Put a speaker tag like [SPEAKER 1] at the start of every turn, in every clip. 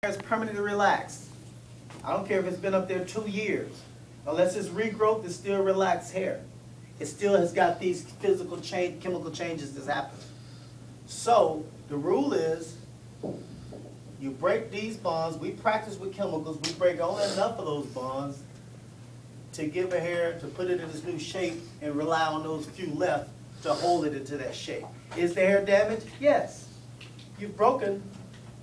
[SPEAKER 1] It's permanently relaxed. I don't care if it's been up there 2 years. Unless it's regrowth, it's still relaxed hair. It still has got these physical change, chemical changes that's happening. So the rule is, you break these bonds. We practice with chemicals. We break only enough of those bonds to give a hair, to put it in its new shape, and rely on those few left to hold it into that shape. Is the hair damaged? Yes. You've broken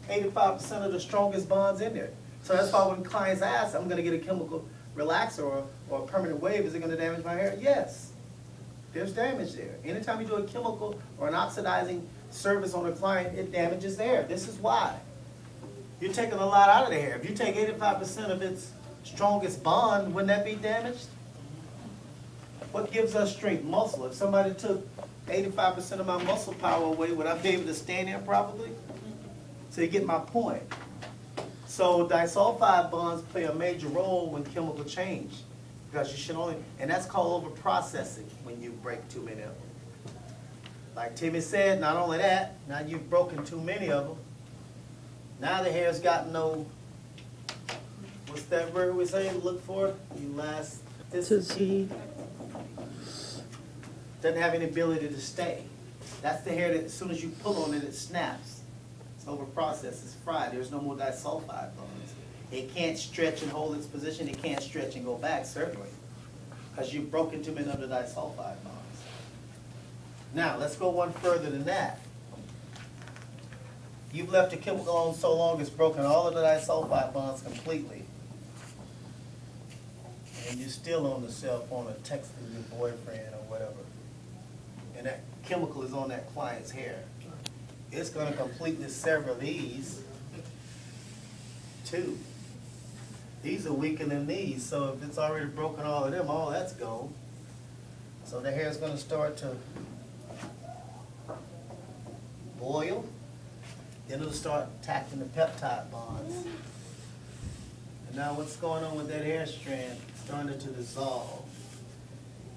[SPEAKER 1] 85% of the strongest bonds in there. So that's why when clients ask, I'm going to get a chemical relaxer or a permanent wave, is it going to damage my hair? Yes. There's damage there. Anytime you do a chemical or an oxidizing service on a client, it damages the hair. This is why. You're taking a lot out of the hair. If you take 85% of its strongest bond, wouldn't that be damaged? What gives us strength? Muscle. If somebody took 85% of my muscle power away, would I be able to stand there properly? So you get my point. So disulfide bonds play a major role when chemical change, because you should only, and that's called over processing when you break too many of them. Like Timmy said, not only that, now you've broken too many of them. Now the hair's got no, what's that word we say? Look for elasticity. Doesn't have any ability to stay. That's the hair that as soon as you pull on it, it snaps. It's over processed, it's fried. There's no more disulfide bonds. It can't stretch and hold its position. It can't stretch and go back, certainly, because you've broken too many of the disulfide bonds. Now, let's go one further than that. You've left the chemical on so long it's broken all of the disulfide bonds completely. And you're still on the cell phone or texting your boyfriend or whatever. And that chemical is on that client's hair. It's going to completely sever these too. These are weaker than these, so if it's already broken all of them, all that's gone. So the hair is going to start to boil. Then it'll start attacking the peptide bonds. And now what's going on with that hair strand? It's starting to dissolve.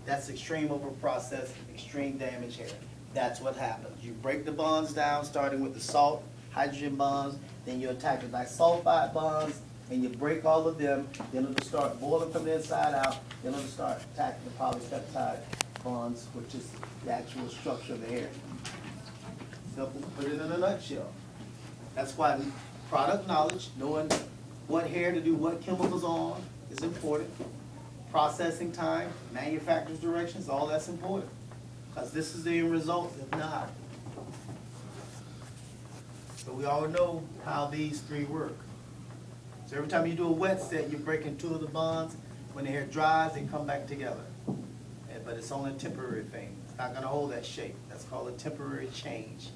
[SPEAKER 1] That's extreme overprocessed, extreme damage hair. That's what happens. You break the bonds down, starting with the salt, hydrogen bonds, then you attack the disulfide bonds, and you break all of them, then it'll start boiling from the inside out, then it'll start attacking the polypeptide bonds, which is the actual structure of the hair. Simple, put it in a nutshell. That's why product knowledge, knowing what hair to do what chemicals on is important. Processing time, manufacturer's directions, all that's important. Because this is the end result, if not. So we all know how these three work. So every time you do a wet set, you're breaking two of the bonds. When the hair dries, they come back together. But it's only a temporary thing. It's not going to hold that shape. That's called a temporary change.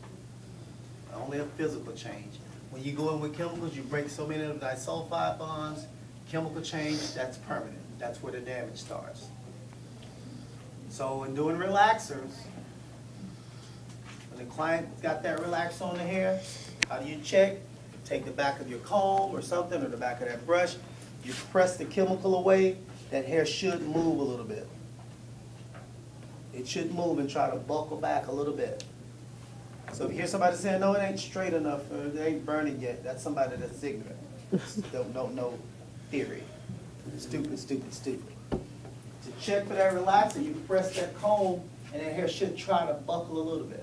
[SPEAKER 1] Only a physical change. When you go in with chemicals, you break so many of the disulfide bonds, chemical change, that's permanent. That's where the damage starts. So in doing relaxers, when the client got that relaxer on the hair, how do you check? Take the back of your comb or something, or the back of that brush. You press the chemical away, that hair should move a little bit. It should move and try to buckle back a little bit. So if you hear somebody saying, no, it ain't straight enough, or it ain't burning yet, that's somebody that's ignorant. Don't know theory. Stupid, stupid, stupid. To check for that relaxer, you press that comb, and that hair should try to buckle a little bit.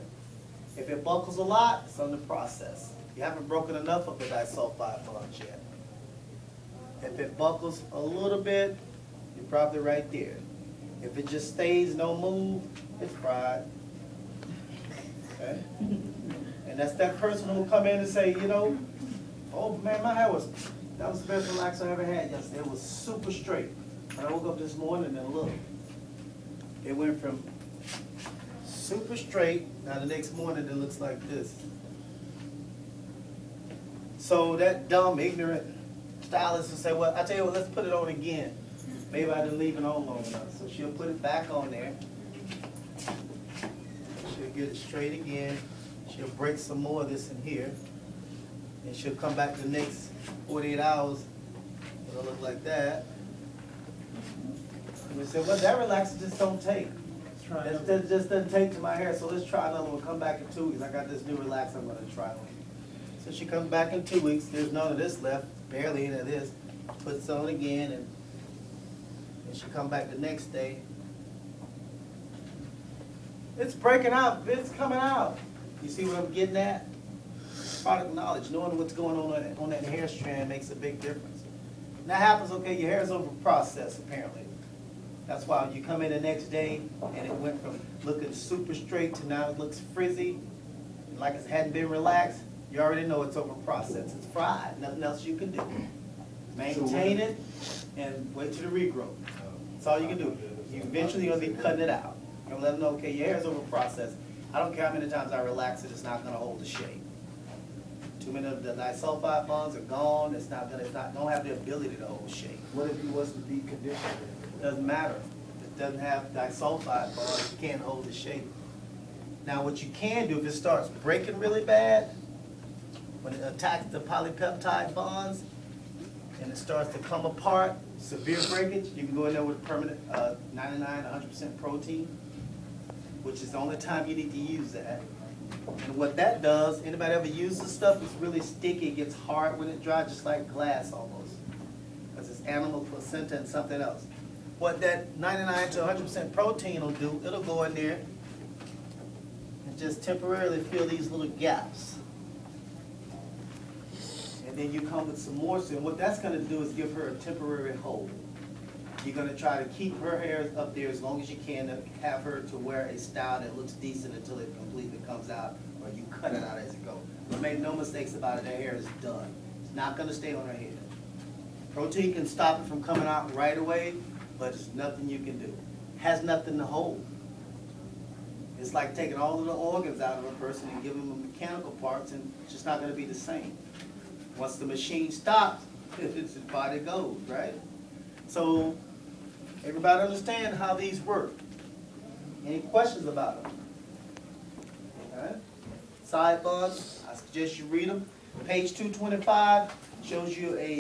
[SPEAKER 1] If it buckles a lot, it's under process. You haven't broken enough of the disulfide bonds yet. If it buckles a little bit, you're probably right there. If it just stays, no move, it's fried. Okay? And that's that person who will come in and say, you know, oh man, my hair that was the best relaxer I ever had yesterday. It was super straight. When I woke up this morning and looked, it went from super straight, now the next morning it looks like this. So that dumb, ignorant stylist will say, well, I tell you what, let's put it on again. Maybe I didn't leave it on long enough. So she'll put it back on there. She'll get it straight again. She'll break some more of this in here. And she'll come back the next 48 hours. It'll look like that. And we say, well, that relaxer just don't take. That just doesn't take to my hair, so let's try another one. Come back in 2 weeks. I got this new relaxer I'm going to try on you. So she comes back in 2 weeks, there's none of this left, barely any of this. Puts on again, and she come back the next day. It's breaking out, it's coming out. You see what I'm getting at? Product knowledge, knowing what's going on that hair strand makes a big difference. And that happens, okay, your hair is over processed apparently. That's why you come in the next day and it went from looking super straight to now it looks frizzy, like it hadn't been relaxed. You already know it's over processed. It's fried, nothing else you can do. Maintain it and wait till the regrowth. That's all you can do. You eventually gonna be cutting it out. You're gonna let them know, okay, your hair is over processed. I don't care how many times I relax it, it's not gonna hold the shape. Too many of the disulfide bonds are gone. Don't have the ability to hold shape.
[SPEAKER 2] What if he was to be conditioned?
[SPEAKER 1] Doesn't matter. It doesn't have disulfide bonds. You can't hold the shape. Now, what you can do if it starts breaking really bad, when it attacks the polypeptide bonds and it starts to come apart, severe breakage, you can go in there with permanent 99, 100% protein, which is the only time you need to use that. And what that does, anybody ever use this stuff, it's really sticky, it gets hard when it dries, just like glass almost. Because it's animal placenta and something else. What that 99 to 100% protein will do, it'll go in there and just temporarily fill these little gaps. And then you come with some more serum. What that's going to do is give her a temporary hold. You're going to try to keep her hair up there as long as you can to have her to wear a style that looks decent until it completely comes out, or you cut it out as it goes. But make no mistakes about it, her hair is done. It's not going to stay on her head. Protein can stop it from coming out right away, but it's nothing you can do. Has nothing to hold. It's like taking all of the organs out of a person and giving them mechanical parts, and it's just not going to be the same. Once the machine stops, it's the body goes, right? So everybody understand how these work. Any questions about them? All right. Sidebars, I suggest you read them. Page 225 shows you a